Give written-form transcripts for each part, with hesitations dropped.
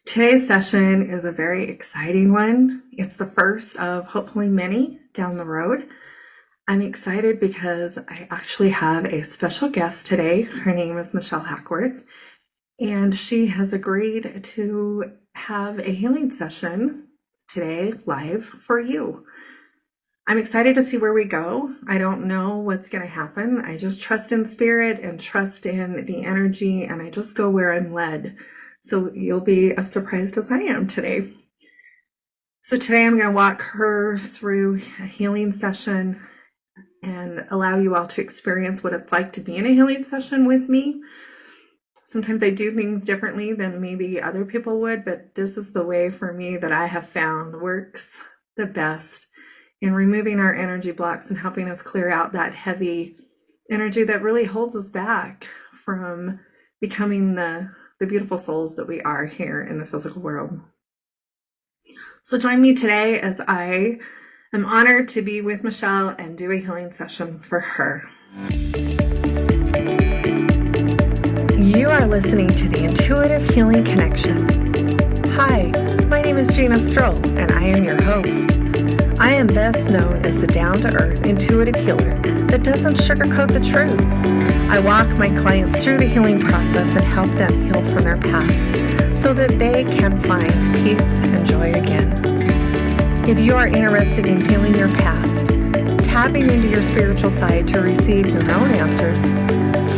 Today's session is a very exciting one. It's the first of hopefully many down the road. I'm excited because I actually have a special guest today. Her name is Michele Hackworth, and she has agreed to have a healing session today live for you. I'm excited to see where we go. I don't know what's going to happen. I just trust in spirit and trust in the energy, and I just go where I'm led. So you'll be as surprised as I am today. So today I'm going to walk her through a healing session and allow you all to experience what it's like to be in a healing session with me. Sometimes I do things differently than maybe other people would, but this is the way for me that I have found works the best in removing our energy blocks and helping us clear out that heavy energy that really holds us back from becoming the beautiful souls that we are here in the physical world. So join me today as I am honored to be with Michele and do a healing session for her. You are listening to the Intuitive Healing Connection. Hi, my name is Gina Stroll, and I am your host. I am best known as the down-to-earth intuitive healer that doesn't sugarcoat the truth. I walk my clients through the healing process and help them heal from their past so that they can find peace and joy again. If you are interested in healing your past, tapping into your spiritual side to receive your own answers,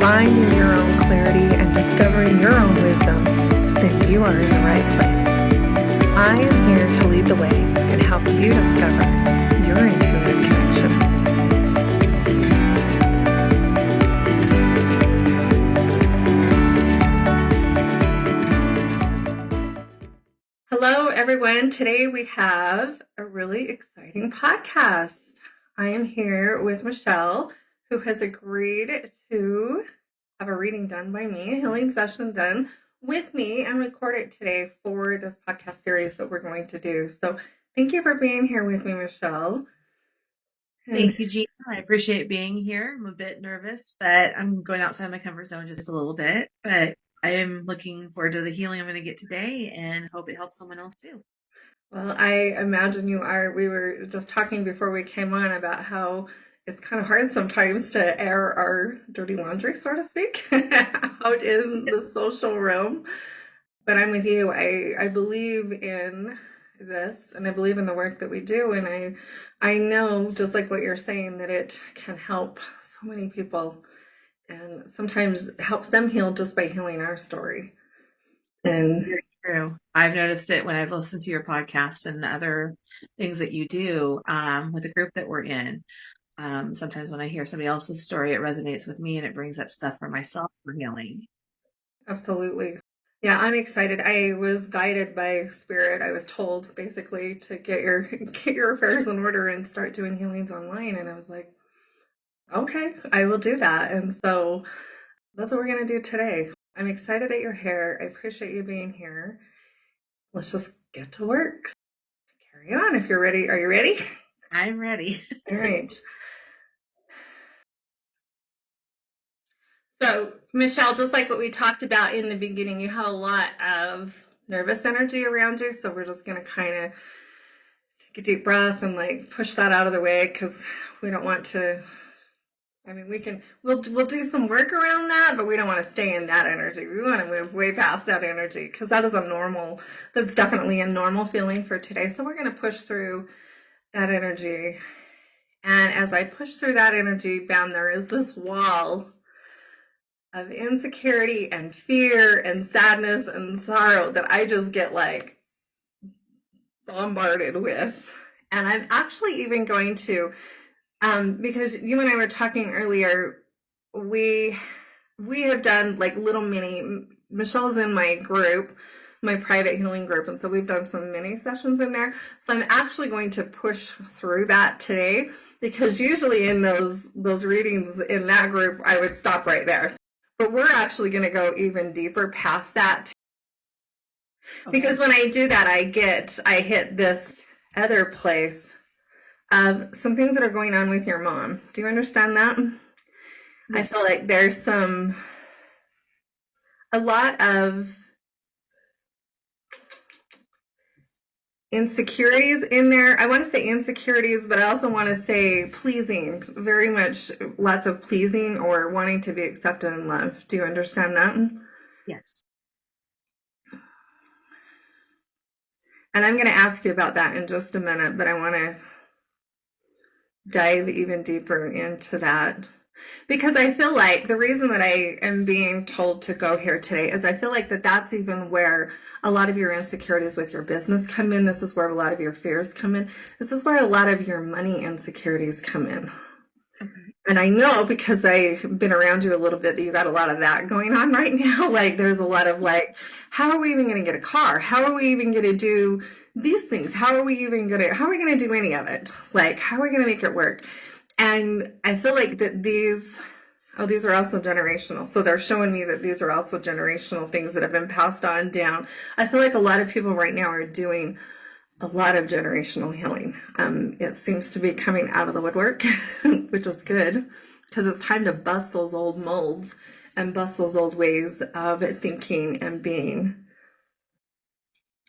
finding your own clarity, and discovering your own wisdom, then you are in the right place. I am here to lead the way and help you discover your intuitive connection. Hello, everyone. Today we have a really exciting podcast. I am here with Michele, who has agreed to have a reading done by me, a healing session done with me, and record it today for this podcast series that we're going to do. So thank you for being here with me, Michele. Thank you, Gina. I appreciate being here. I'm a bit nervous, but I'm going outside my comfort zone just a little bit. But I am looking forward to the healing I'm going to get today and hope it helps someone else too. Well, I imagine you are. We were just talking before we came on about how it's kind of hard sometimes to air our dirty laundry, so to speak, out in the social realm. But I'm with you. I believe in this, and I believe in the work that we do, and I know, just like what you're saying, that it can help so many people, and sometimes helps them heal just by healing our story. And Very true. I've noticed it when I've listened to your podcast and other things that you do with the group that we're in. Sometimes when I hear somebody else's story, it resonates with me and it brings up stuff for myself for healing. absolutely. Yeah, I'm excited. I was guided by spirit. I was told basically to get your affairs in order and start doing healings online. And I was like, okay, I will do that. And so that's what we're gonna do today. I'm excited that you're here. I appreciate you being here. Let's just get to work. Carry on if you're ready. Are you ready? I'm ready. All right. So, Michele, just like what we talked about in the beginning, you have a lot of nervous energy around you. So we're just going to kind of take a deep breath and like push that out of the way because we don't want to. I mean, we'll do some work around that, but we don't want to stay in that energy. We want to move way past that energy because that's definitely a normal feeling for today. So we're going to push through that energy. And as I push through that energy, bam, there is this wall of insecurity and fear and sadness and sorrow that I just get like bombarded with. And I'm actually even going to, because you and I were talking earlier, we have done like little mini. Michelle's in my group, my private healing group, and so we've done some mini sessions in there. So I'm actually going to push through that today because usually in those readings in that group, I would stop right there. But we're actually going to go even deeper past that because when I do that, I hit this other place of some things that are going on with your mom. Do you understand that? Yes. I feel like there's a lot of insecurities in there. I want to say insecurities, but I also want to say pleasing. Very much lots of pleasing or wanting to be accepted and loved. Do you understand that? Yes. And I'm going to ask you about that in just a minute, but I want to dive even deeper into that. Because I feel like the reason that I am being told to go here today is I feel like that's even where a lot of your insecurities with your business come in. This is where a lot of your fears come in. This is where a lot of your money insecurities come in. Okay. And I know because I've been around you a little bit that you got a lot of that going on right now. Like there's a lot of like, how are we even going to get a car? How are we even going to do these things? How are we going to do any of it? Like, how are we going to make it work? And I feel like that these are also generational. So they're showing me that these are also generational things that have been passed on down. I feel like a lot of people right now are doing a lot of generational healing. It seems to be coming out of the woodwork, which is good because it's time to bust those old molds and bust those old ways of thinking and being.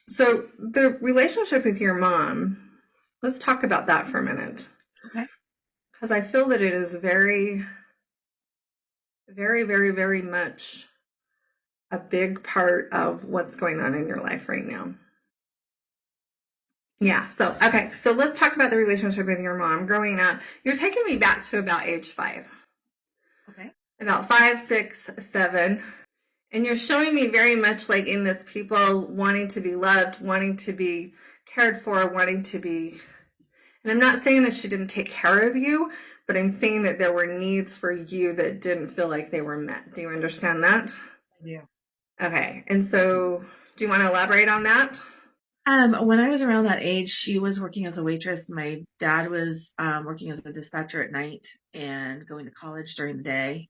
So, the relationship with your mom, let's talk about that for a minute Okay. because I feel that it is very, very, very, very much a big part of what's going on in your life right now. Yeah. So, okay. So let's talk about the relationship with your mom growing up. You're taking me back to about age 5, Okay. about 5, 6, 7. And you're showing me very much like in this people wanting to be loved, wanting to be cared for, wanting to be. And I'm not saying that she didn't take care of you, but I'm saying that there were needs for you that didn't feel like they were met. Do you understand that? I do. Okay. And so, do you want to elaborate on that? When I was around that age, she was working as a waitress. My dad was working as a dispatcher at night and going to college during the day.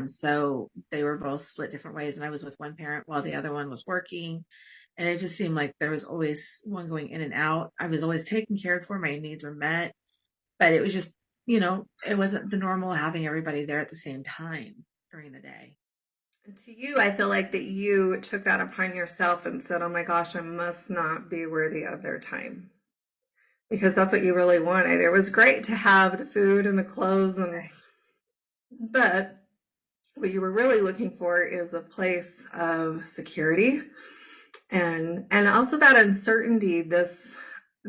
So they were both split different ways, and I was with one parent while the other one was working. And it just seemed like there was always one going in and out. I was always taken care of. My needs were met, but it was just, it wasn't the normal having everybody there at the same time during the day. To you, I feel like that you took that upon yourself and said, "Oh my gosh, I must not be worthy of their time." Because that's what you really wanted. It was great to have the food and the clothes and Right. but what you were really looking for is a place of security and also that uncertainty, this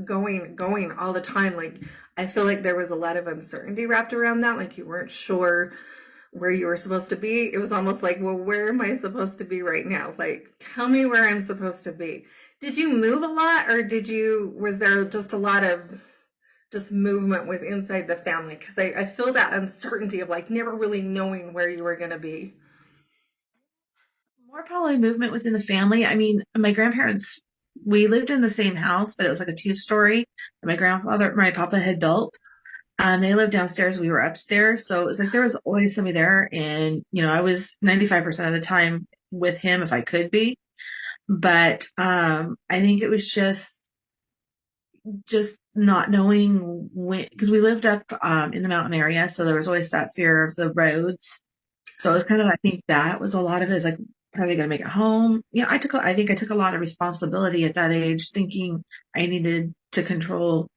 going all the time. Like I feel like there was a lot of uncertainty wrapped around that, like you weren't sure where you were supposed to be. It was almost like, well, where am I supposed to be right now? Like, tell me where I'm supposed to be. Did you move a lot or was there just a lot of just movement with inside the family? Because I feel that uncertainty of like never really knowing where you were going to be. More probably movement within the family. I mean, my grandparents, we lived in the same house, but it was like a two-story. My papa had built. They lived downstairs. We were upstairs. So it was like there was always somebody there. And, I was 95% of the time with him if I could be. But I think it was just not knowing when, because we lived up in the mountain area. So there was always that fear of the roads. So it was kind of, I think that was a lot of it is like, are they going to make it home? I think I took a lot of responsibility at that age, thinking I needed to control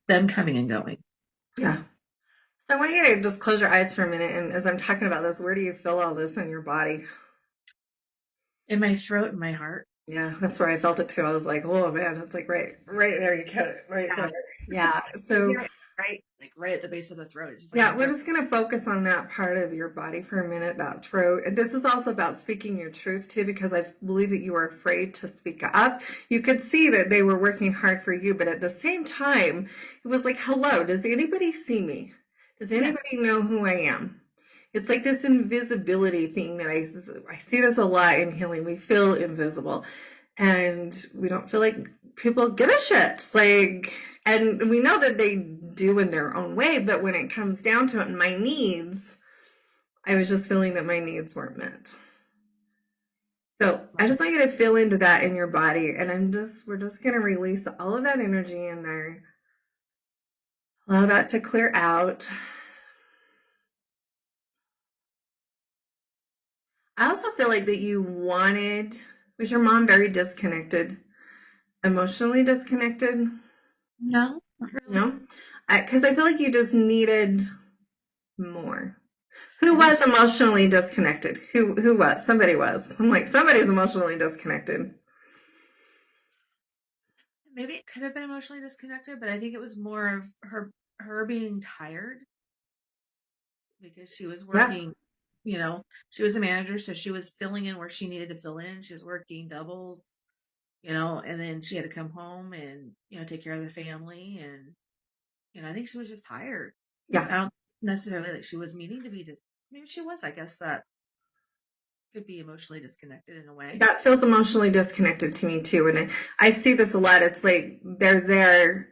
them coming and going. Yeah. So I want you to just close your eyes for a minute. And as I'm talking about this, where do you feel all this in your body? In my throat and my heart. Yeah, that's where I felt it too. I was like, oh man, it's like right there. You get it right Yeah. there. Yeah. So Yeah. Right. Like right at the base of the throat. It's just like my yeah, we're throat. just going to focus on that part of your body for a minute, that throat. And this is also about speaking your truth too, because I believe that you were afraid to speak up. You could see that they were working hard for you, but at the same time, it was like, hello, does anybody see me? Does Yes. anybody know who I am? It's like this invisibility thing that I see this a lot in healing. We feel invisible and we don't feel like people give a shit. Like, and we know that they do in their own way, but when it comes down to it, my needs, I was just feeling that my needs weren't met. So I just want you to feel into that in your body, and we're just gonna release all of that energy in there. Allow that to clear out. I also feel like that was your mom very disconnected? Emotionally disconnected? No, not really. No? Because I feel like you just needed more. Who I think was emotionally disconnected? Who was? Somebody was. I'm like, somebody's emotionally disconnected. maybe it could have been emotionally disconnected, but I think it was more of her being tired because she was Yeah. working, she was a manager, so she was filling in where she needed to fill in. She was working doubles, and then she had to come home and, take care of the family. And, I think she was just tired. Yeah. I don't necessarily that she was meaning to be maybe she was, I guess that could be emotionally disconnected in a way. That feels emotionally disconnected to me too. And I see this a lot. It's like they're there,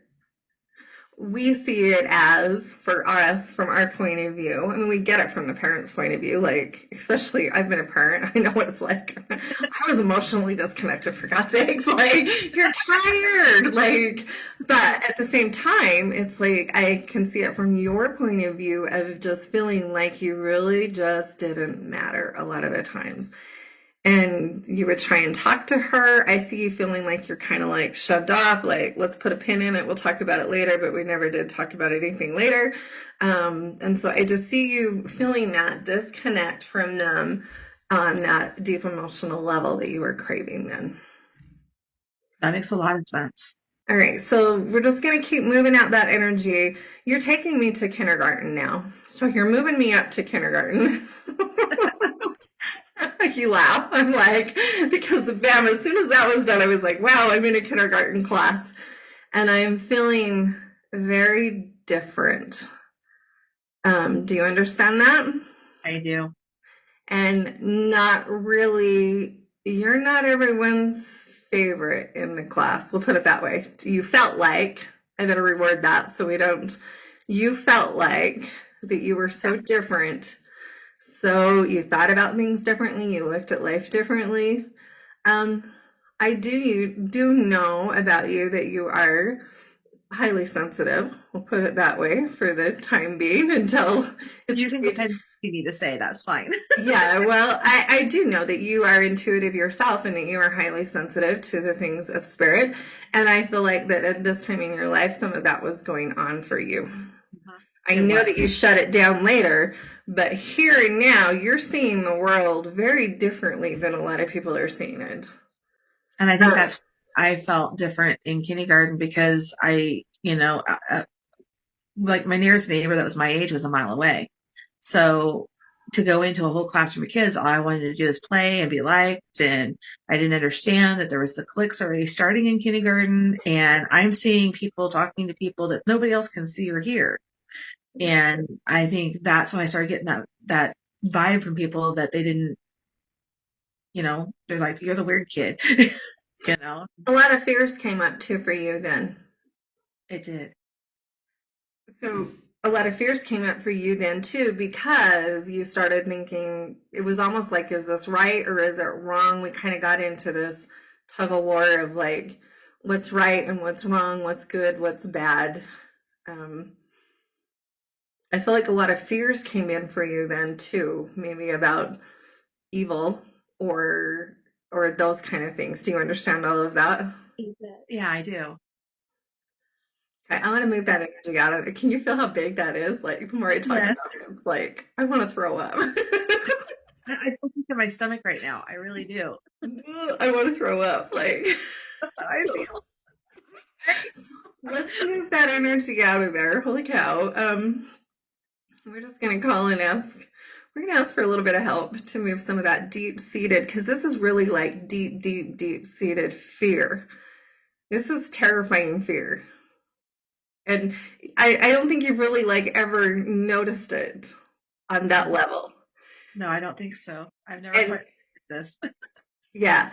we see it as for us from our point of view. I mean, we get it from the parents' point of view. Like, especially, I've been a parent. I know what it's like. I was emotionally disconnected for God's sakes. Like, you're tired. Like, but at the same time, it's like I can see it from your point of view of just feeling like you really just didn't matter a lot of the times, and you would try and talk to her. I see you feeling like you're kind of like shoved off, like, let's put a pin in it, we'll talk about it later, but we never did talk about anything later. And so I just see you feeling that disconnect from them on that deep emotional level that you were craving then. That makes a lot of sense. All right, so we're just going to keep moving out that energy. You're taking me to kindergarten now. So you're moving me up to kindergarten. You laugh. I'm like, because bam, as soon as that was done, I was like, wow, I'm in a kindergarten class. And I'm feeling very different. Do you understand that? I do. And not really, you're not everyone's favorite in the class. We'll put it that way. You felt like, I gotta reword that so we don't, you felt like that you were Yeah. so different. So you thought about things differently, you looked at life differently. Um, I do know about you that you are highly sensitive. We'll put it that way for the time being until it's You can go stage. ahead and say what you need to say. That's fine. Yeah, well, I do know that you are intuitive yourself and that you are highly sensitive to the things of spirit. And I feel like that at this time in your life, some of that was going on for you. I It know was. that you shut it down later, but here and now, you're seeing the world very differently than a lot of people are seeing it. And I think Uh, that's, I felt different in kindergarten because like my nearest neighbor that was my age was a mile away. So to go into a whole classroom of kids, all I wanted to do is play and be liked. And I didn't understand that there was the cliques already starting in kindergarten. And I'm seeing people talking to people that nobody else can see or hear. And I think that's when I started getting that vibe from people that they didn't, they're like, you're the weird kid, you know, a lot of fears came up too for you then. it did. So a lot of fears came up for you then too, because you started thinking it was almost like, is this right or is it wrong? We kind of got into this tug of war of like, what's right and what's wrong, what's good, what's bad. Um, I feel like a lot of fears came in for you then too, maybe about evil or or those kind of things. Do you understand all of that? Yeah, I do. Okay, I want to move that energy out of it. Can you feel how big that is? Like the more I talk Yeah. about it, it's like I want to throw up. I feel sick in my stomach right now. I really do. I want to throw up. Like, That's how I so, feel. so let's move that energy out of there. Holy cow. We're just gonna call and ask. We're gonna ask for a little bit of help to move some of that deep seated, because this is really like deep, deep, deep seated fear. This is terrifying fear. And I don't think you've really like ever noticed it on that level. No, I don't think so. I've never And quite this. yeah,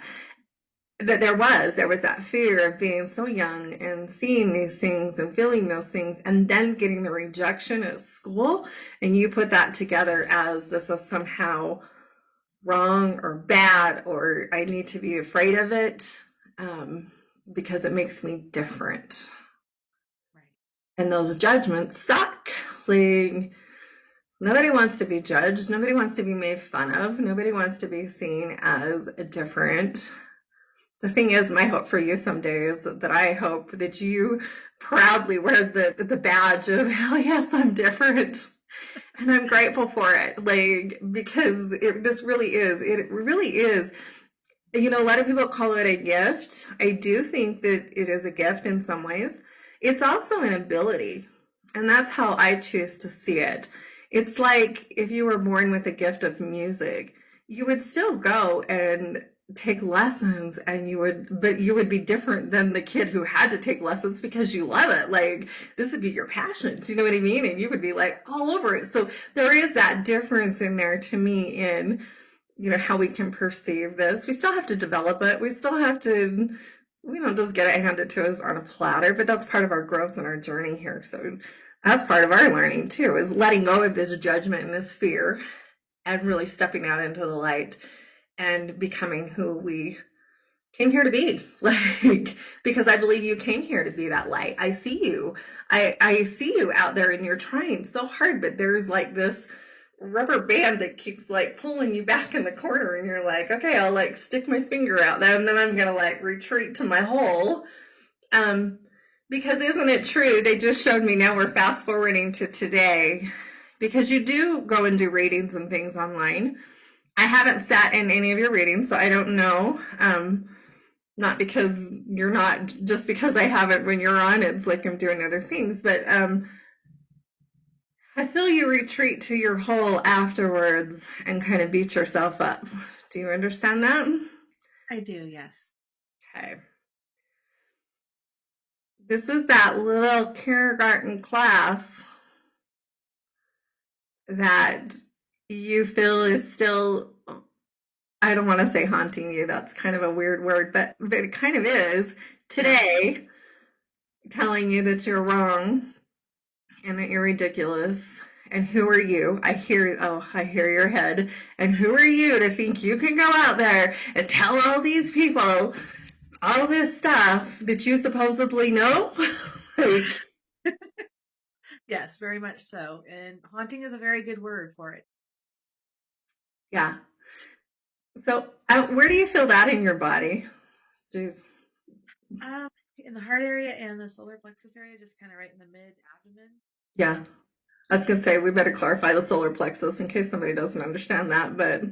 that there was that fear of being so young and seeing these things and feeling those things and then getting the rejection at school, and you put that together as this is somehow wrong or bad or I need to be afraid of it, because it makes me different. Right. And those judgments suck. Like, nobody wants to be judged, nobody wants to be made fun of, nobody wants to be seen as different. The thing is, my hope for you someday is that I hope that you proudly wear the badge of hell yes, I'm different. And I'm grateful for it. Like, because this really is, it really is. You know, a lot of people call it a gift. I do think that it is a gift in some ways. It's also an ability. And that's how I choose to see it. It's like if you were born with a gift of music, you would still go and take lessons and but you would be different than the kid who had to take lessons because you love it. Like, this would be your passion. Do you know what I mean? And you would be like all over it. So there is that difference in there to me in how we can perceive this. We still have to develop it. We still have to, we don't just get it handed to us on a platter, but that's part of our growth and our journey here. So that's part of our learning too, is letting go of this judgment and this fear and really stepping out into the light and becoming who we came here to be. Like, because I believe you came here to be that light. I see you. I see you out there and you're trying so hard, but there's like this rubber band that keeps like pulling you back in the corner and you're like, okay, I'll like stick my finger out there and then I'm gonna like retreat to my hole. Um, because isn't it true? They just showed me, now we're fast forwarding to today, because you do go and do readings and things online. I haven't sat in any of your readings, so I don't know. Not because you're not, just because I haven't when you're on, it's like I'm doing other things, but I feel you retreat to your hole afterwards and kind of beat yourself up. Do you understand that? I do, yes. Okay. This is that little kindergarten class that you feel is still, I don't want to say haunting you. That's kind of a weird word, but it kind of is Yeah. today, telling you that you're wrong and that you're ridiculous. And who are you? I hear your head. And who are you to think you can go out there and tell all these people all this stuff that you supposedly know? Like, Yes, very much so. And haunting is a very good word for it. yeah. So, where do you feel that in your body? Jeez. In the heart area and the solar plexus area, just kind of right in the mid abdomen. Yeah. I was going to say, we better clarify the solar plexus in case somebody doesn't understand that, but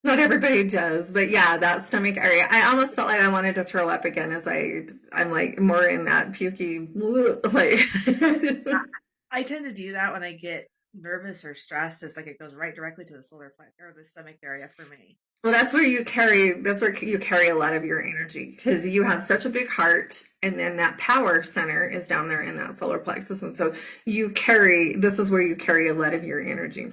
not everybody does. But yeah, that stomach area. I almost felt like I wanted to throw up again as I'm like more in that pukey, like, I tend to do that when I get nervous or stressed. It's like it goes right directly to the solar plexus or the stomach area for me. well, that's where you carry a lot of your energy because you have such a big heart, and then that power center is down there in that solar plexus. And so this is where you carry a lot of your energy,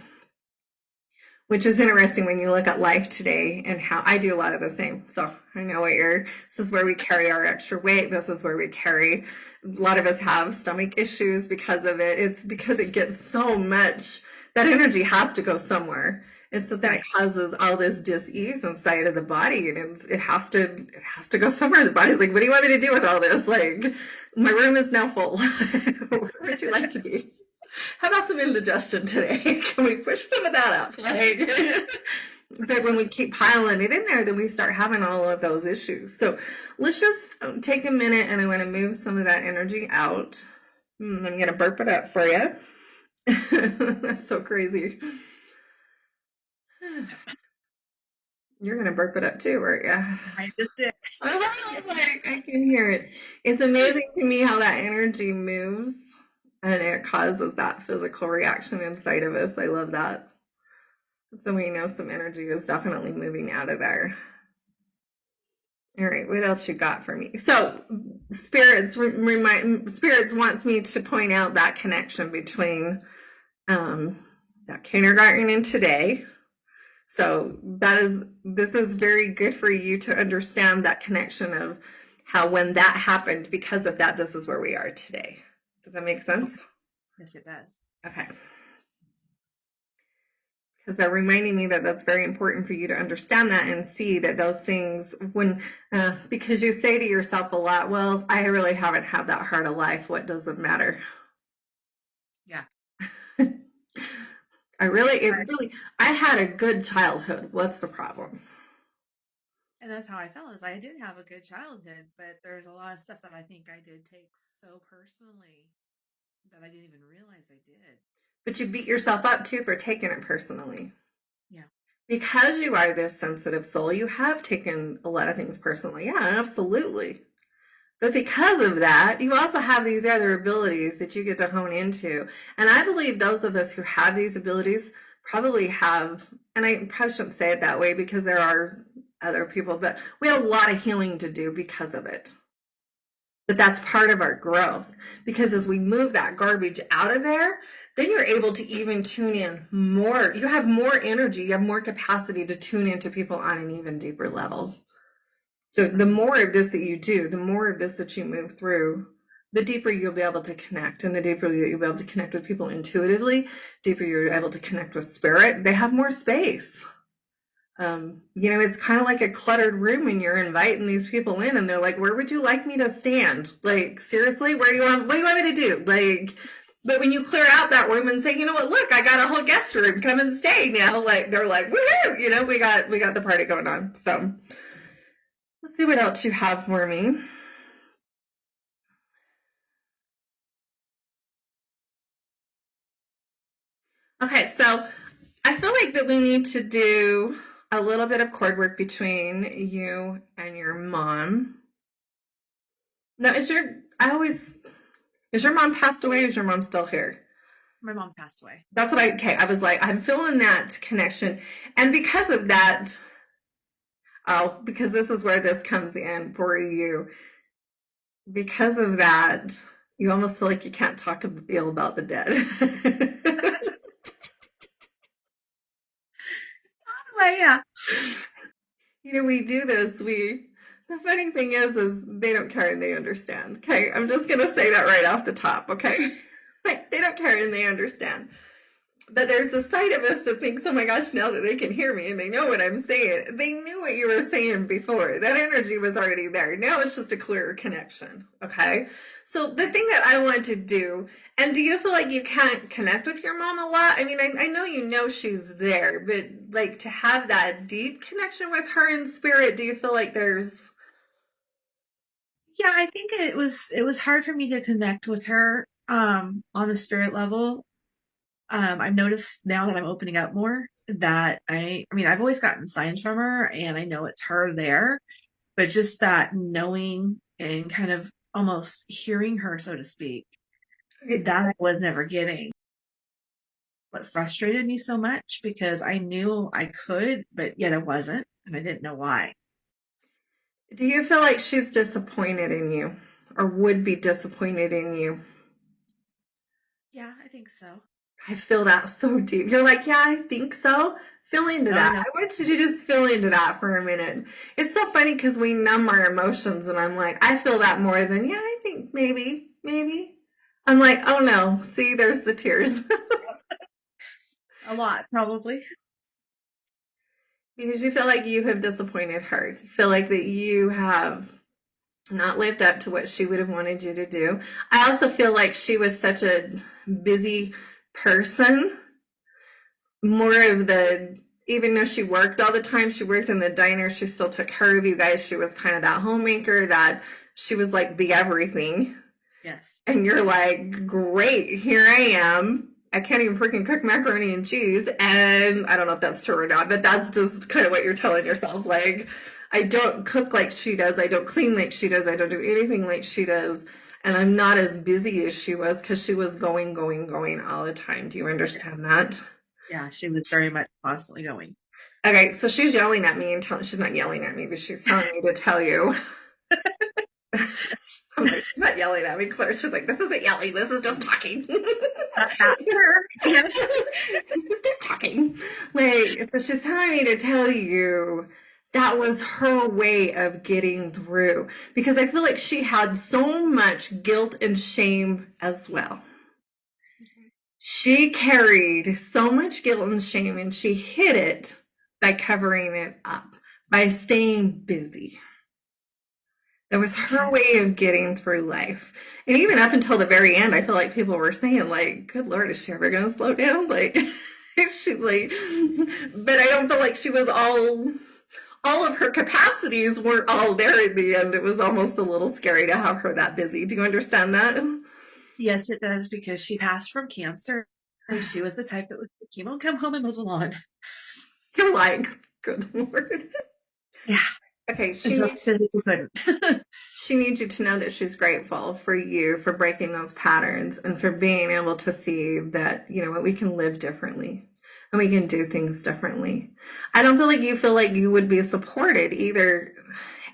which is interesting when you look at life today and how I do a lot of the same. So I know this is where we carry our extra weight. This is where we carry, a lot of us have stomach issues because of it. It's because it gets so much, that energy has to go somewhere. And so then it Right. causes all this dis-ease inside of the body, and it has to go somewhere. The body's like, what do you want me to do with all this? Like, my room is now full. Where would you like to be? How about some indigestion today? Can we push some of that up? Like, but when we keep piling it in there, then we start having all of those issues. So let's just take a minute, and I want to move some of that energy out. I'm going to burp it up for you. That's so crazy. You're going to burp it up too, aren't you? I just did. Oh, like, I can hear it. It's amazing to me how that energy moves and it causes that physical reaction inside of us. I love that. So we know some energy is definitely moving out of there. All right, what else you got for me? So spirits wants me to point out that connection between um, that kindergarten and today. So this is very good for you to understand that connection of how when that happened, because of that, this is where we are today. Does that make sense? Yes, it does. Okay. Because they're reminding me that that's very important for you to understand that and see that those things, because you say to yourself a lot, well, I really haven't had that hard a life. What does it matter? Yeah. I had a good childhood. What's the problem? And that's how I felt is I did have a good childhood, but there's a lot of stuff that I think I did take so personally that I didn't even realize I did. But you beat yourself up too for taking it personally. Yeah. Because you are this sensitive soul, you have taken a lot of things personally. Yeah, absolutely. But because of that, you also have these other abilities that you get to hone into. And I believe those of us who have these abilities probably have, and I probably shouldn't say it that way because there are other people, but we have a lot of healing to do because of it. But that's part of our growth because as we move that garbage out of there, then you're able to even tune in more. You have more energy, you have more capacity to tune into people on an even deeper level. So the That's more of this that you do, the more of this that you move through, the deeper you'll be able to connect. And the deeper that you'll be able to connect with people intuitively, deeper you're able to connect with spirit, they have more space. It's kind of like a cluttered room when you're inviting these people in and they're like, where would you like me to stand? Like, seriously, what do you want me to do? Like, but when you clear out that room and say, you know what, look, I got a whole guest room, come and stay now. Like, they're like, woohoo, we got the party going on. So let's see what else you have for me. Okay, so I feel like that we need to do a little bit of cord work between you and your mom. Now, is your mom passed away or is your mom still here? my mom passed away. Okay, I was like, I'm feeling that connection. And because of that, oh, because this is where this comes in for you. Because of that, you almost feel like you can't talk ill about the dead. Anyway, yeah. We do this. The funny thing is they don't care and they understand. Okay, I'm just gonna say that right off the top. Okay, like they don't care and they understand. But there's a side of us that thinks, oh my gosh, now that they can hear me and they know what I'm saying, they knew what you were saying before. That energy was already there. Now it's just a clearer connection. Okay. So the thing that I want to do, and do you feel like you can't connect with your mom a lot? I mean, I know she's there, but like to have that deep connection with her in spirit, do you feel like there's. Yeah, I think it was hard for me to connect with her on the spirit level. I've noticed now that I'm opening up more that I mean, I've always gotten signs from her and I know it's her there, but just that knowing and kind of almost hearing her, so to speak, that I was never getting. What frustrated me so much because I knew I could, but yet I wasn't, and I didn't know why. Do you feel like she's disappointed in you or would be disappointed in you? Yeah, I think so. I feel that so deep. You're like, yeah, I think so. Feel into Oh, I that. know. I want you to just feel into that for a minute. It's so funny because we numb our emotions, and I'm like, I feel that more than, yeah, I think maybe, maybe. I'm like, oh no, see, there's the tears. A lot, probably. Because you feel like you have disappointed her. You feel like that you have not lived up to what she would have wanted you to do. I also feel like she was such a busy person, more of the, even though she worked all the time, she worked in the diner, she still took care of you guys. She was kind of that homemaker that she was like the everything. Yes. And you're like, great, here I am. I can't even freaking cook macaroni and cheese. And I don't know if that's true or not, but that's just kind of what you're telling yourself. Like, I don't cook like she does. I don't clean like she does. I don't do anything like she does. And I'm not as busy as she was because she was going, going, going all the time. Do you understand that? Yeah, she was very much constantly going. Okay, so she's yelling at me and she's not yelling at me, but she's telling me to tell you. I'm like, she's not yelling at me, Claire. She's like, this isn't yelling, this is just talking. Not her. Yes. This is just talking. Like, but she's telling me to tell you that was her way of getting through. Because I feel like she had so much guilt and shame as well. She carried so much guilt and shame and she hid it by covering it up, by staying busy. That was her Okay. way of getting through life. And even up until the very end, I feel like people were saying, like, good Lord, is she ever going to slow down? Like, she's like, but I don't feel like she was all of her capacities weren't all there in the end. It was almost a little scary to have her that busy. Do you understand that? Yes, it does because she passed from cancer and she was the type that would chemo come home and mow the lawn. You're like, good Lord. Yeah. Okay, And so physically couldn't. she needs you to know that she's grateful for you for breaking those patterns and for being able to see that, you know what, we can live differently and we can do things differently. I don't feel like you would be supported either.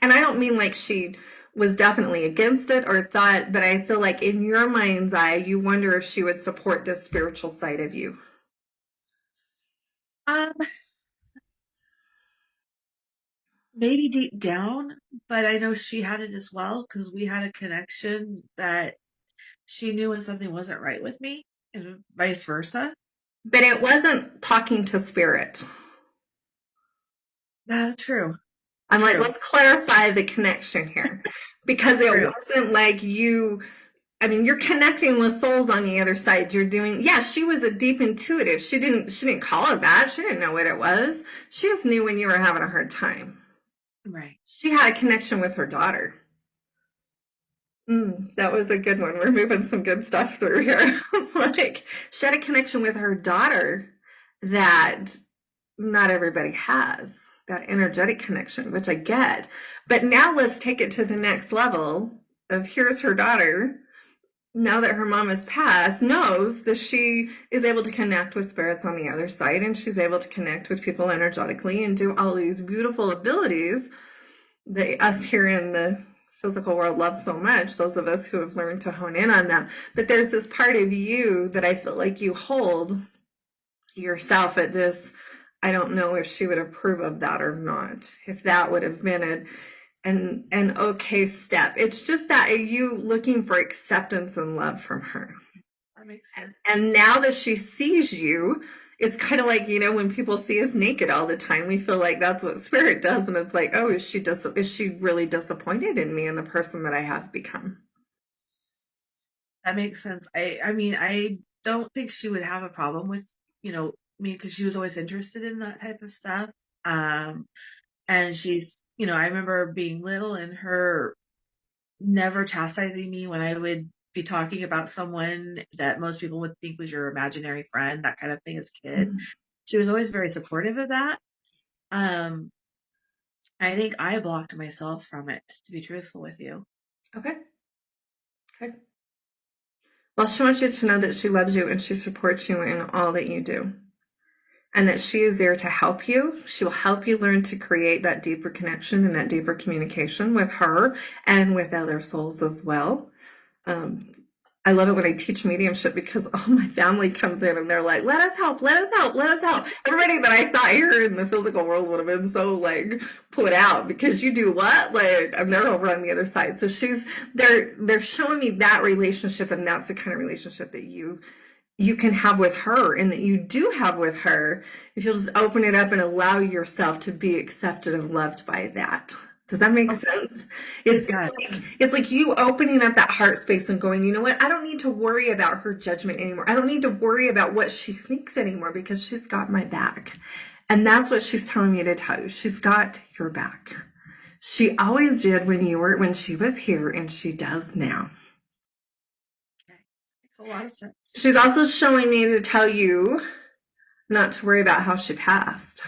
And I don't mean like she was definitely against it or thought, but I feel like in your mind's eye, you wonder if she would support this spiritual side of you. um, Maybe deep down, but I know she had it as well because we had a connection that she knew when something wasn't right with me and vice versa. But it wasn't talking to spirit. True, I'm like, true, let's clarify the connection here because it true. wasn't like you. I mean, you're connecting with souls on the other side. You're doing, yeah, she was a deep intuitive. She didn't call it that. She didn't know what it was. She just knew when you were having a hard time. Right. She had a connection with her daughter. That was a good one. We're moving some good stuff through here. It's like she had a connection with her daughter that not everybody has, that energetic connection, which I get. But now let's take it to the next level of here's her daughter, now that her mom has passed, knows that she is able to connect with spirits on the other side and she's able to connect with people energetically and do all these beautiful abilities that us here in the physical world love so much, those of us who have learned to hone in on them. But there's this part of you that I feel like you hold yourself at this. I don't know if she would approve of that or not. If that would have been an okay step. It's just that you looking for acceptance and love from her. That makes sense. And now that she sees you, it's kind of like, you know, when people see us naked all the time, we feel like that's what spirit does. And it's like, oh, is she really disappointed in me and the person that I have become? That makes sense. I mean, I don't think she would have a problem with, me because she was always interested in that type of stuff. Um, and I remember being little and her never chastising me when I would be talking about someone that most people would think was your imaginary friend, that kind of thing as a kid. Mhm. She was always very supportive of that. Um, I think I blocked myself from it, to be truthful with you. Okay. Okay. Well, she wants you to know that she loves you and she supports you in all that you do. And that she is there to help you. She will help you learn to create that deeper connection and that deeper communication with her and with other souls as well. Um, I love it when I teach mediumship because all my family comes in and they're like, let us help, let us help, let us help. Everybody that I thought here in the physical world would have been so like put out because you do what? Like, and they're over on the other side. So they're showing me that relationship and that's the kind of relationship that you can have with her and that you do have with her if you'll just open it up and allow yourself to be accepted and loved by that. Does that make Okay, sense? it does. It's like you opening up that heart space and going, you know what? I don't need to worry about her judgment anymore. I don't need to worry about what she thinks anymore because she's got my back. And that's what she's telling me to tell you. She's got your back. She always did when she was here and she does now. Okay. Makes a lot of sense. She's also showing me to tell you not to worry about how she passed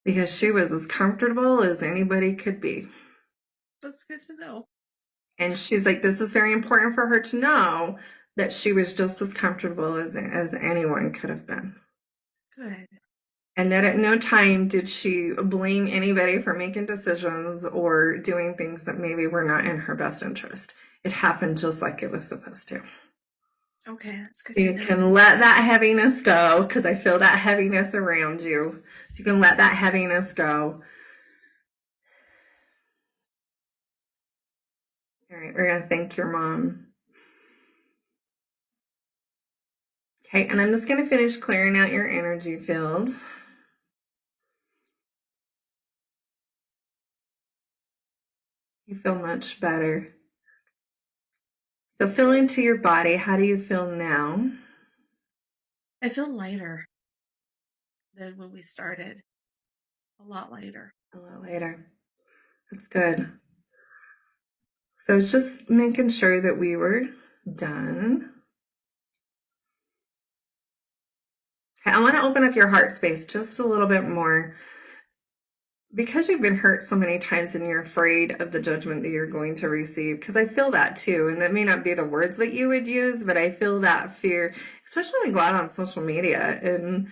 because she was as comfortable as anybody could be. That's good to know. And she's like, this is very important for her to know that she was just as comfortable as anyone could have been. Good. And that at no time did she blame anybody for making decisions or doing things that maybe were not in her best interest. It happened just like it was supposed to. Okay, that's good to You know. can let that heaviness go because I feel that heaviness around you. So you can let that heaviness go. All right, we're going to thank your mom. Okay, and I'm just going to finish clearing out your energy field. You feel much better. So feel into your body. How do you feel now? I feel lighter than when we started. A lot later. A lot later. That's good. So it's just making sure that we were done. Okay, I want to open up your heart space just a little bit more because you've been hurt so many times and you're afraid of the judgment that you're going to receive. Because I feel that too. And that may not be the words that you would use, but I feel that fear, especially when we go out on social media and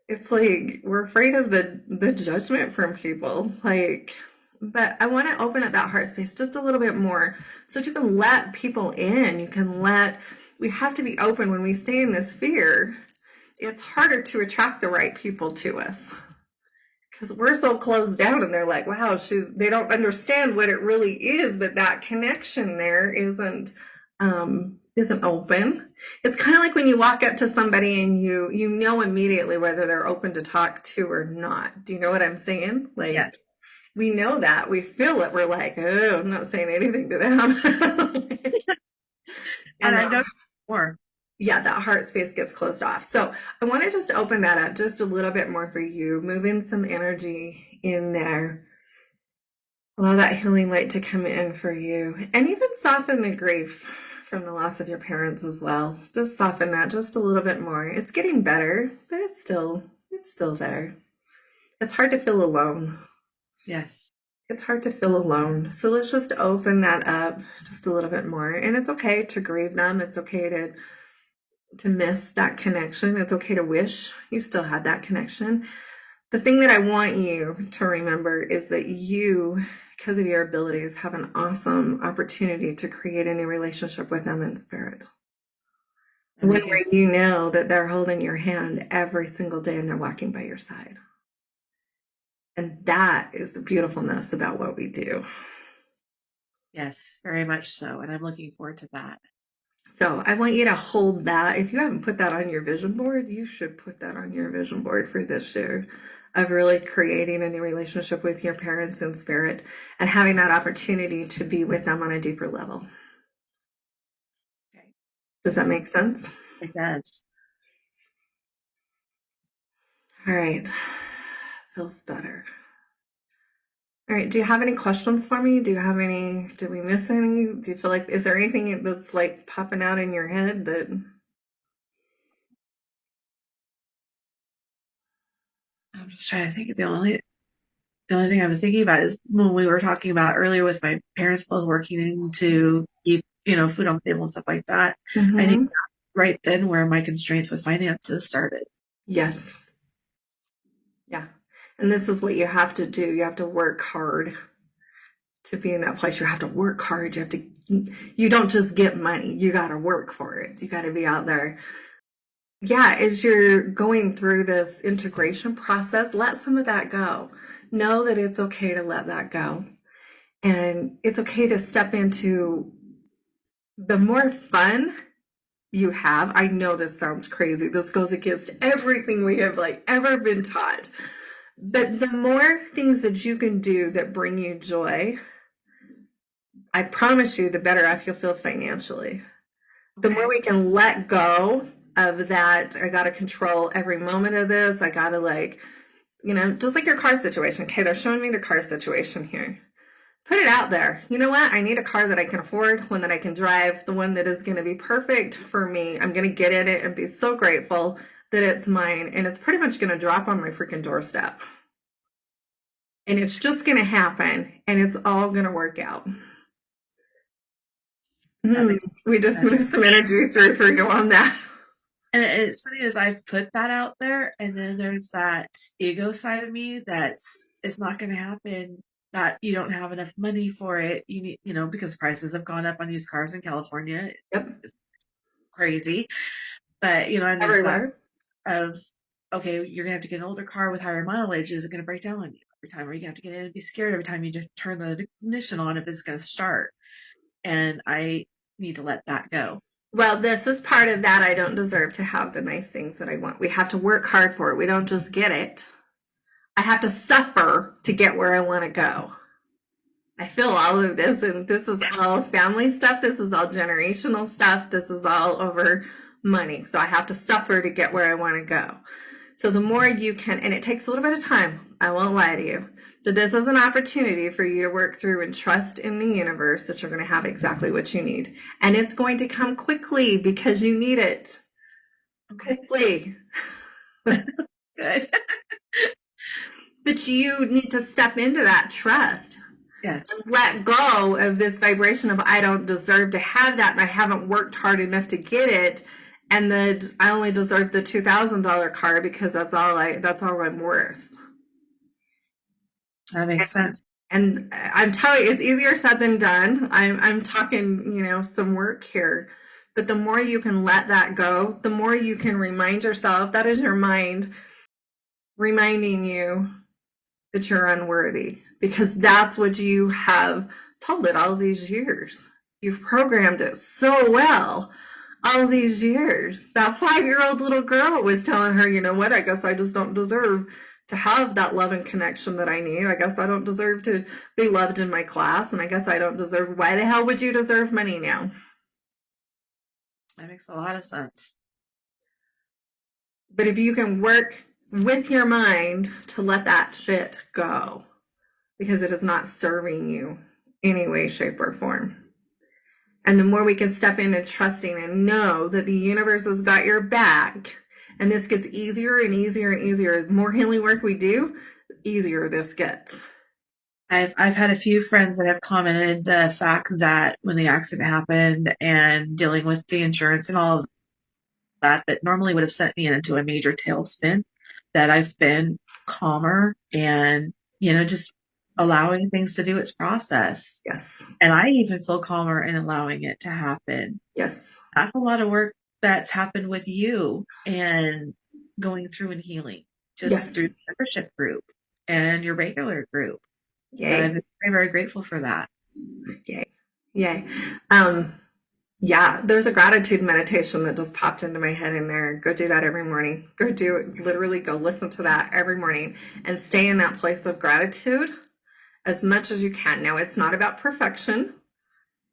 it's like we're afraid of the judgment from people. Like, but I want to open up that heart space just a little bit more so that you can let people in. We have to be open when we stay in this fear. It's harder to attract the right people to us because we're so closed down and they're like, wow, they don't understand what it really is, but that connection there isn't open. It's kind of like when you walk up to somebody and you know immediately whether they're open to talk to or not. Do you know what I'm saying? Like Yes. we know that. We feel it. We're like, oh, I'm not saying anything to them. And And I've noticed more. yeah, that heart space gets closed off. So I want to just open that up just a little bit more for you, move in some energy in there. Allow that healing light to come in for you and even soften the grief from the loss of your parents as well. Just soften that just a little bit more. It's getting better, but it's still there. It's hard to feel alone. Yes. It's hard to feel alone. So let's just open that up just a little bit more. And it's okay to grieve them. It's okay to miss that connection. It's okay to wish you still had that connection. The thing that I want you to remember is that you, because of your abilities, have an awesome opportunity to create a new relationship with them in spirit. And One I do. where you know that they're holding your hand every single day and they're walking by your side. And that is the beautifulness about what we do. Yes, very much so. And I'm looking forward to that. So I want you to hold that. If you haven't put that on your vision board, you should put that on your vision board for this year of really creating a new relationship with your parents in spirit and having that opportunity to be with them on a deeper level. Okay. Does that make sense? It does. All right. Feels better. All right. Do you have any questions for me? Did we miss any? Do you feel like, is there anything that's like popping out in your head that, I'm just trying to think. The only thing I was thinking about is when we were talking about earlier with my parents both working to keep, food on the table and stuff like that. I think Mhm. right then where my constraints with finances started. Yes. Yeah. And this is what you have to do. You have to work hard to be in that place. You have to work hard. You don't just get money. You got to work for it. You got to be out there. Yeah, as you're going through this integration process, let some of that go. Know that it's okay to let that go. And it's okay to step into the more fun you have. I know this sounds crazy. This goes against everything we have like ever been taught. But the more things that you can do that bring you joy, I promise you, the better off you'll feel financially. The more Okay. we can let go of that, I got to control every moment of this. I got to just like your car situation. Okay, they're showing me the car situation here. Put it out there. You know what? I need a car that I can afford, one that I can drive, the one that is going to be perfect for me. I'm going to get in it and be so grateful that it's mine. And it's pretty much going to drop on my freaking doorstep. And it's just going to happen. And it's all going to work out. That Hmm. makes We just sense. moved some energy through for you on that. And it's funny as I've put that out there, and then there's that ego side of me it's not going to happen, that you don't have enough money for it. You need, because prices have gone up on used cars in California. Yep. It's crazy. But, and there's that Everywhere. of, okay, you're going to have to get an older car with higher mileage. Is it going to break down on you every time? Or you have to get in and be scared every time you just turn the ignition on if it's going to start. And I need to let that go. Well, this is part of that. I don't deserve to have the nice things that I want. We have to work hard for it. We don't just get it. I have to suffer to get where I want to go. I feel all of this, and this is all family stuff. This is all generational stuff. This is all over money. So I have to suffer to get where I want to go. So the more you can, and it takes a little bit of time. I won't lie to you. But this is an opportunity for you to work through and trust in the universe that you're going to have exactly what you need. And it's going to come quickly because you need it. Okay. Quickly. Good. But you need to step into that trust Yes. and let go of this vibration of I don't deserve to have that and I haven't worked hard enough to get it and that I only deserve the $2,000 car because that's all I'm worth. That makes sense. And I'm telling you, it's easier said than done. I'm talking, some work here. But the more you can let that go, the more you can remind yourself that is your mind reminding you that you're unworthy because that's what you have told it all these years. You've programmed it so well all these years. That 5-year-old little girl was telling her, you know what, I guess I just don't deserve to have that love and connection that I need. I guess I don't deserve to be loved in my class, and I guess I don't deserve. Why the hell would you deserve money now? That makes a lot of sense. But if you can work with your mind to let that shit go, because it is not serving you any way, shape, or form. And the more we can step in and trusting and know that the universe has got your back, and this gets easier and easier and easier. The more healing work we do, the easier this gets. I've had a few friends that have commented the fact that when the accident happened and dealing with the insurance and all of that normally would have sent me into a major tailspin, that I've been calmer and, just allowing things to do its process. Yes. And I even feel calmer in allowing it to happen. Yes. That's a lot of work that's happened with you and going through and healing Yes. just through the membership group and your regular group. That Yay. I'm very, very grateful for that. Yay. Yay. Um, yeah, there's a gratitude meditation that just popped into my head in there. Go do that every morning. Go do it. Literally go listen to that every morning and stay in that place of gratitude as much as you can. Now, it's not about perfection.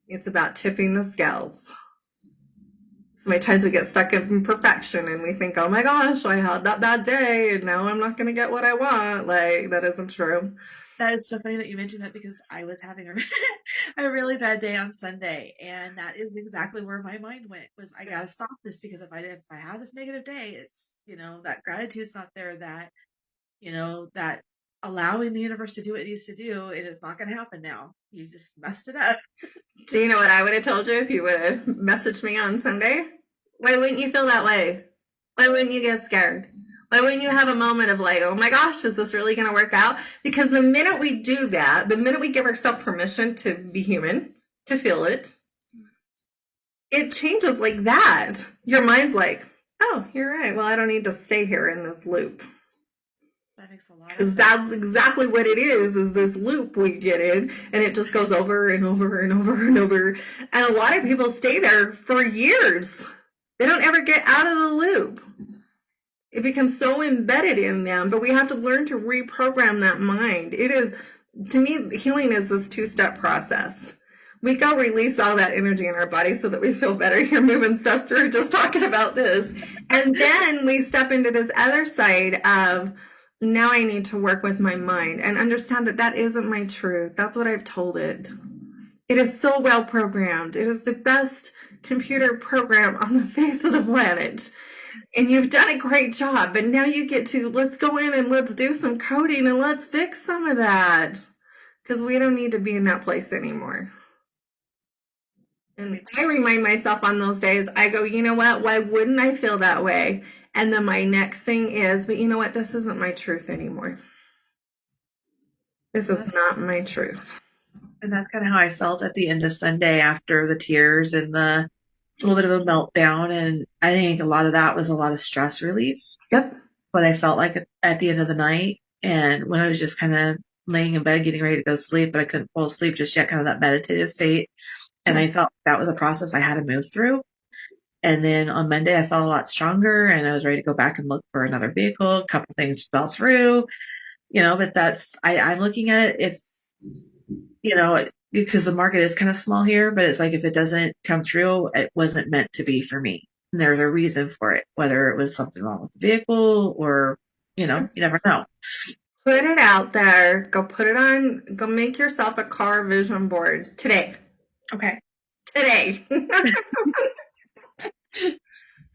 It's about tipping the scales. So many times we get stuck in perfection and we think, oh my gosh, I had that bad day and now I'm not going to get what I want. Like, that isn't true. That is so funny that you mentioned that because I was having a really bad day on Sunday, and that is exactly where my mind went. Was I got to stop this because if I have this negative day, it's that gratitude's not there. That allowing the universe to do what it needs to do, it is not going to happen now. You just messed it up. Do you know what I would have told you if you would have messaged me on Sunday? Why wouldn't you feel that way? Why wouldn't you get scared? Why wouldn't you have a moment of like, oh my gosh, is this really going to work out? Because the minute we do that, the minute we give ourselves permission to be human, to feel it, it changes like that. Your mind's like, oh, you're right. Well, I don't need to stay here in this loop. That makes a lot of Because sense. that's exactly what it is this loop we get in, and it just goes over and over and over and over. And a lot of people stay there for years. They don't ever get out of the loop. It becomes so embedded in them, but we have to learn to reprogram that mind. It is, to me, healing is this two-step process. We go release all that energy in our body so that we feel better. You're moving stuff through just talking about this. And then we step into this other side of, now I need to work with my mind and understand that that isn't my truth. That's what I've told it. It is so well programmed. It is the best computer program on the face of the planet. And you've done a great job. But now you get to, let's go in and let's do some coding and let's fix some of that. Because we don't need to be in that place anymore. And I remind myself on those days, I go, you know what? Why wouldn't I feel that way? And then my next thing is, but you know what? This isn't my truth anymore. This is not my truth. And that's kind of how I felt at the end of Sunday after the tears and the little bit of a meltdown. And I think a lot of that was a lot of stress relief. Yep. What I felt like at the end of the night. And when I was just kind of laying in bed getting ready to go to sleep, but I couldn't fall asleep just yet, kind of that meditative state. And I felt that was a process I had to move through. And then on Monday, I felt a lot stronger and I was ready to go back and look for another vehicle. A couple things fell through, but I'm looking at it if, because the market is kind of small here, but it's like if it doesn't come through, it wasn't meant to be for me. And there's a reason for it, whether it was something wrong with the vehicle or, you never know. Put it out there. Go put it on. Go make yourself a car vision board today. Okay. Today.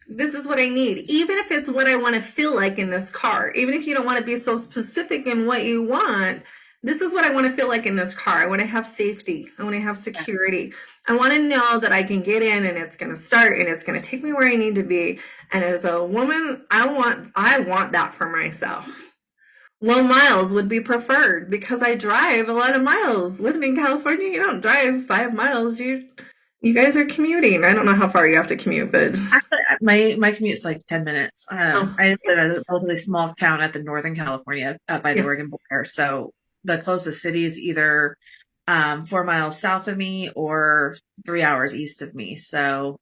This is what I need. Even if it's what I want to feel like in this car, even if you don't want to be so specific in what you want, this is what I want to feel like in this car. I want to have safety. I want to have Yeah. security. I want to know that I can get in and it's going to start and it's going to take me where I need to be. And as a woman, I want that for myself. Low miles would be preferred because I drive a lot of miles. Living in California, you don't drive 5 miles. You guys are commuting. I don't know how far you have to commute, but Actually, my commute's like 10 minutes. oh, I live in a relatively small town up in Northern California, up by the yeah, Oregon border. So the closest city is either 4 miles south of me or 3 hours east of me. So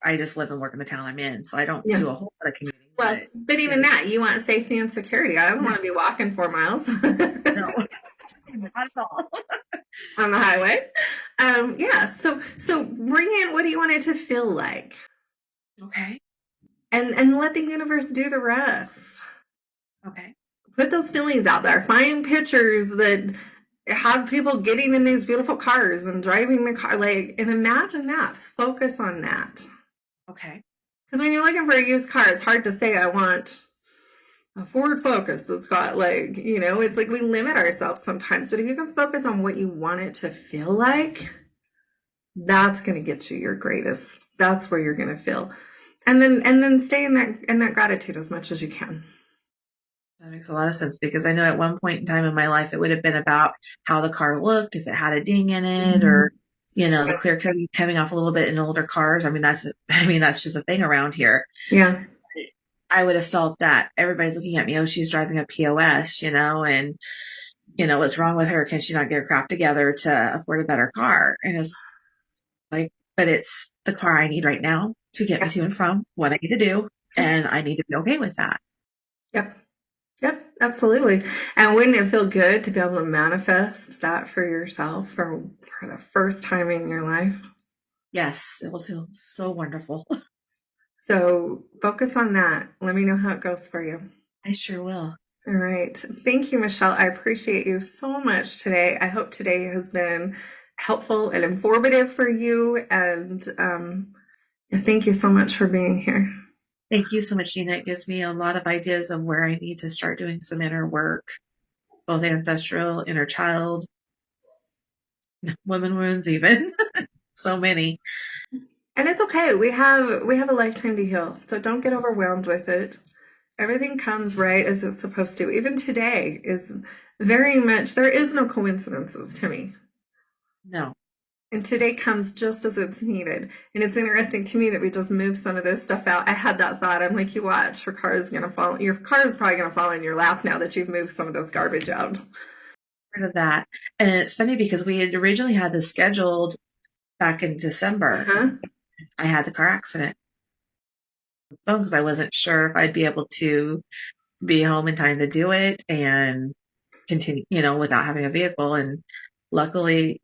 I just live and work in the town I'm in. So I don't yeah. do a whole lot of commuting, Well, but but you even know, that, you want safety and security. I don't yeah, want to be walking 4 miles no, not at all. on the highway. Yeah. So bring in what do you want it to feel like, Okay. and let the universe do the rest. Okay. Put those feelings out there. Find pictures that have people getting in these beautiful cars and driving the car, like, and imagine that. Focus on that. Okay. Because when you're looking for a used car, it's hard to say I want a Ford Focus that's got like, it's like we limit ourselves sometimes. But if you can focus on what you want it to feel like, that's going to get you your greatest. That's where you're going to feel, and then stay in that gratitude as much as you can. That makes a lot of sense because I know at one point in time in my life, it would have been about how the car looked, if it had a ding in it, or, the clear coating coming off a little bit in older cars. I mean, that's just a thing around here. Yeah. I would have felt that everybody's looking at me, oh, she's driving a POS, and, what's wrong with her? Can she not get her crap together to afford a better car? And it's like, but it's the car I need right now to get me Yeah. to and from what I need to do. And I need to be okay with that. Yep. Yep, absolutely. And wouldn't it feel good to be able to manifest that for yourself for the first time in your life? Yes, it will feel so wonderful. So focus on that. Let me know how it goes for you. I sure will. All right. Thank you, Michelle. I appreciate you so much today. I hope today has been helpful and informative for you. And thank you so much for being here. Thank you so much, Gina. It gives me a lot of ideas of where I need to start doing some inner work, both ancestral, inner child, women wounds, even. So many. And it's okay. We have a lifetime to heal. So don't get overwhelmed with it. Everything comes right as it's supposed to. Even today is very much, there is no coincidences to me. No. And today comes just as it's needed. And it's interesting to me that we just moved some of this stuff out. I had that thought. I'm like, you watch, your car is probably gonna fall in your lap now that you've moved some of this garbage out. Part of that. And it's funny because we had originally had this scheduled back in December. Uh-huh. I had the car accident because I wasn't sure if I'd be able to be home in time to do it and continue, without having a vehicle. And luckily,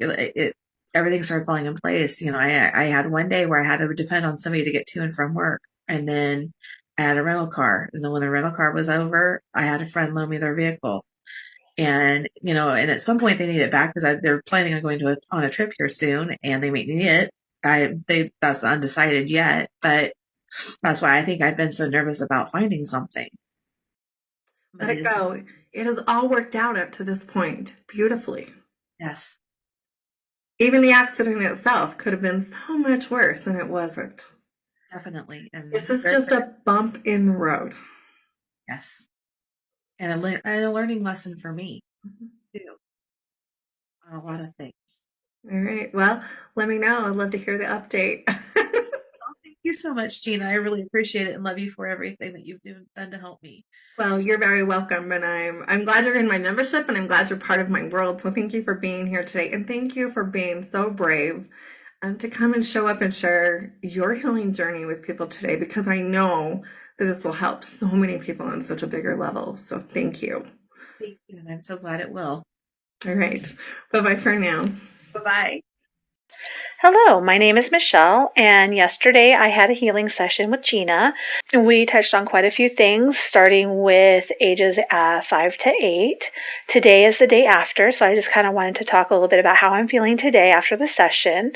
everything started falling in place. I had one day where I had to depend on somebody to get to and from work, and then I had a rental car. And then when the rental car was over, I had a friend loan me their vehicle. And at some point they need it back because they're planning on going on a trip here soon, and they may need it. That's undecided yet, but that's why I think I've been so nervous about finding something. Let But it it is, go. It has all worked out up to this point beautifully. yes, Even the accident itself could have been so much worse, and it wasn't. definitely, and This is very, just a bump in the road. yes, and a learning lesson for me too on a lot of things. All right. Well, let me know. I'd love to hear the update. Oh, thank you so much, Gina. I really appreciate it and love you for everything that you've done to help me. Well, you're very welcome, and I'm glad you're in my membership, and I'm glad you're part of my world. So thank you for being here today, and thank you for being so brave to come and show up and share your healing journey with people today, because I know that this will help so many people on such a bigger level. So thank you. Thank you, and I'm so glad it will. All right. Bye bye for now. Bye bye. Hello, my name is Michelle, and yesterday I had a healing session with Gina. We touched on quite a few things, starting with ages 5 to 8. Today is the day after, so I just kind of wanted to talk a little bit about how I'm feeling today after the session.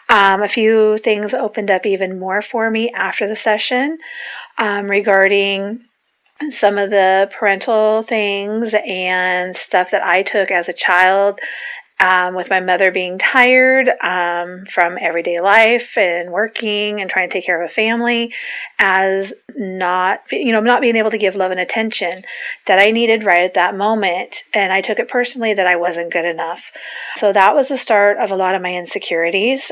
A few things opened up even more for me after the session regarding some of the parental things and stuff that I took as a child with my mother being tired from everyday life and working and trying to take care of a family, as not being able to give love and attention that I needed right at that moment. And I took it personally that I wasn't good enough. So that was the start of a lot of my insecurities.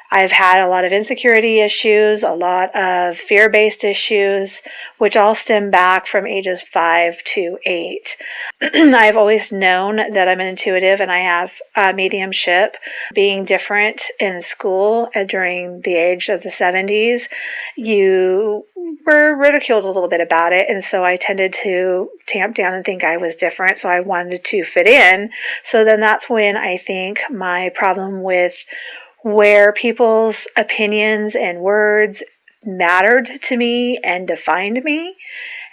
I've had a lot of insecurity issues, a lot of fear based issues, which all stem back from ages 5 to 8. I've always known that I'm an intuitive and I have mediumship. Being different in school during the age of the 70s, you were ridiculed a little bit about it. And so I tended to tamp down and think I was different. So I wanted to fit in. So then that's when I think my problem with where people's opinions and words mattered to me and defined me.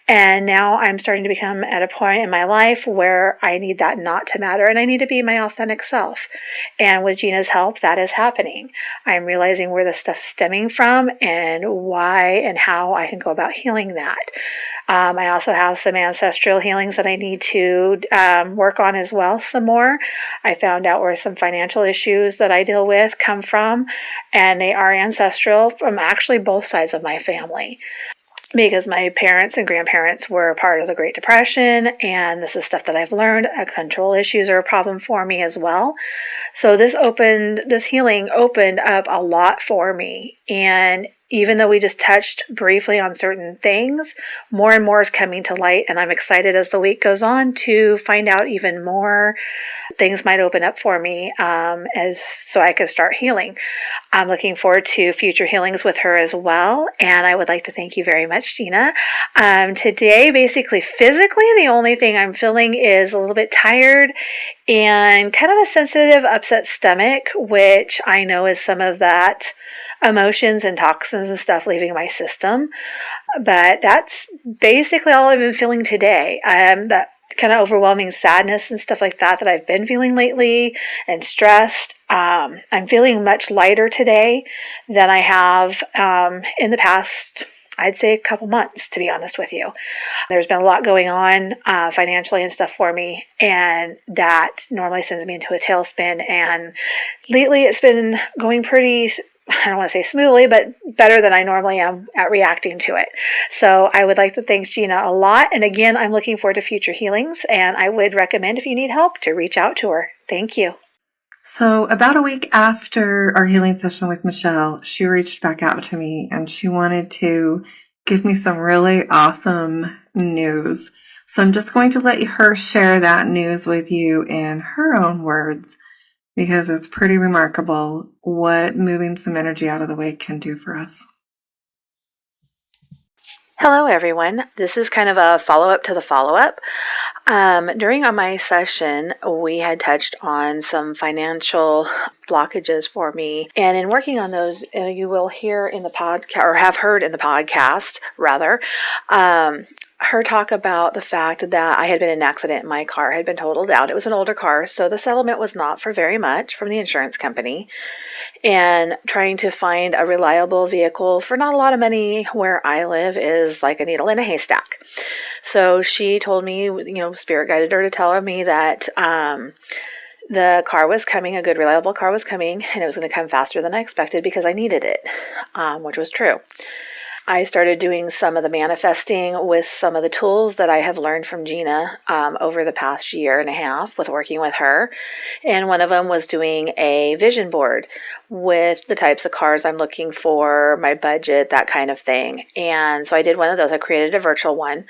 And now I'm starting to become at a point in my life where I need that not to matter and I need to be my authentic self. And with Gina's help, that is happening. I'm realizing where the stuff's stemming from and why and how I can go about healing that. I also have some ancestral healings that I need to work on as well, some more. I found out where some financial issues that I deal with come from, and they are ancestral from actually both sides of my family, because my parents and grandparents were part of the Great Depression, and this is stuff that I've learned. Control issues are a problem for me as well. So this healing opened up a lot for me. And even though we just touched briefly on certain things, more and more is coming to light. And I'm excited as the week goes on to find out even more things might open up for me as so I can start healing. I'm looking forward to future healings with her as well. And I would like to thank you very much, Gina. Today, basically, physically, the only thing I'm feeling is a little bit tired and kind of a sensitive, upset stomach, which I know is some of that emotions and toxins and stuff leaving my system. But that's basically all I've been feeling today. That kind of overwhelming sadness and stuff like that I've been feeling lately, and stressed. I'm feeling much lighter today than I have in the past, I'd say a couple months, to be honest with you. There's been a lot going on financially and stuff for me, and that normally sends me into a tailspin. And lately it's been going pretty, I don't want to say smoothly, but better than I normally am at reacting to it. So I would like to thank Gina a lot. And again, I'm looking forward to future healings, and I would recommend, if you need help, to reach out to her. Thank you. So, about a week after our healing session with Michelle, she reached back out to me and she wanted to give me some really awesome news. So, I'm just going to let her share that news with you in her own words, because it's pretty remarkable what moving some energy out of the way can do for us. Hello, everyone. This is kind of a follow-up to the follow-up. During my session, we had touched on some financial blockages for me. And in working on those, you will hear in the podcast, or have heard in the podcast, rather, her talk about the fact that I had been in an accident. My car had been totaled out. It was an older car, so the settlement was not for very much from the insurance company. And trying to find a reliable vehicle for not a lot of money where I live is like a needle in a haystack. So she told me, Spirit guided her to tell me that the car was coming, a good, reliable car was coming, and it was going to come faster than I expected because I needed it, which was true. I started doing some of the manifesting with some of the tools that I have learned from Gina over the past year and a half with working with her. And one of them was doing a vision board with the types of cars I'm looking for, my budget, that kind of thing. And so I did one of those. I created a virtual one.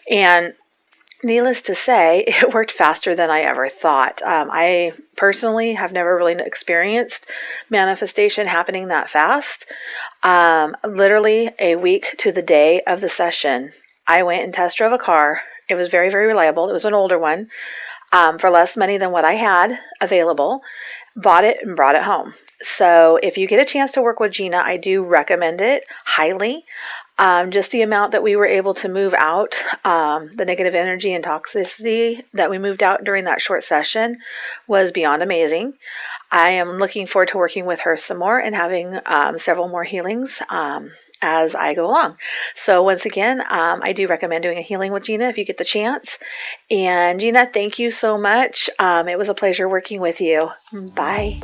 And needless to say, it worked faster than I ever thought. I personally have never really experienced manifestation happening that fast. Literally a week to the day of the session, I went and test drove a car. It was very, very reliable. It was an older one for less money than what I had available. bought it and brought it home. So if you get a chance to work with Gina, I do recommend it highly. Just the amount that we were able to move out, the negative energy and toxicity that we moved out during that short session was beyond amazing. I am looking forward to working with her some more and having several more healings as I go along. So once again, I do recommend doing a healing with Gina if you get the chance. And Gina, thank you so much. It was a pleasure working with you. Bye.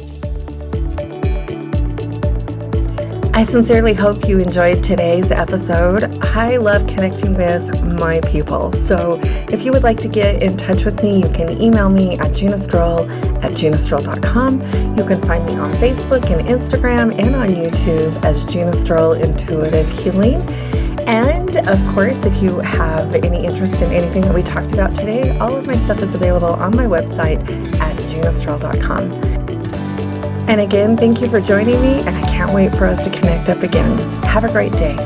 I sincerely hope you enjoyed today's episode. I love connecting with my people. So if you would like to get in touch with me, you can email me at ginastroll@ginastroll.com. You can find me on Facebook and Instagram and on YouTube as Gina Stroll Intuitive Healing. And of course, if you have any interest in anything that we talked about today, all of my stuff is available on my website at ginastroll.com. And again, thank you for joining me, and I can't wait for us to connect up again. Have a great day.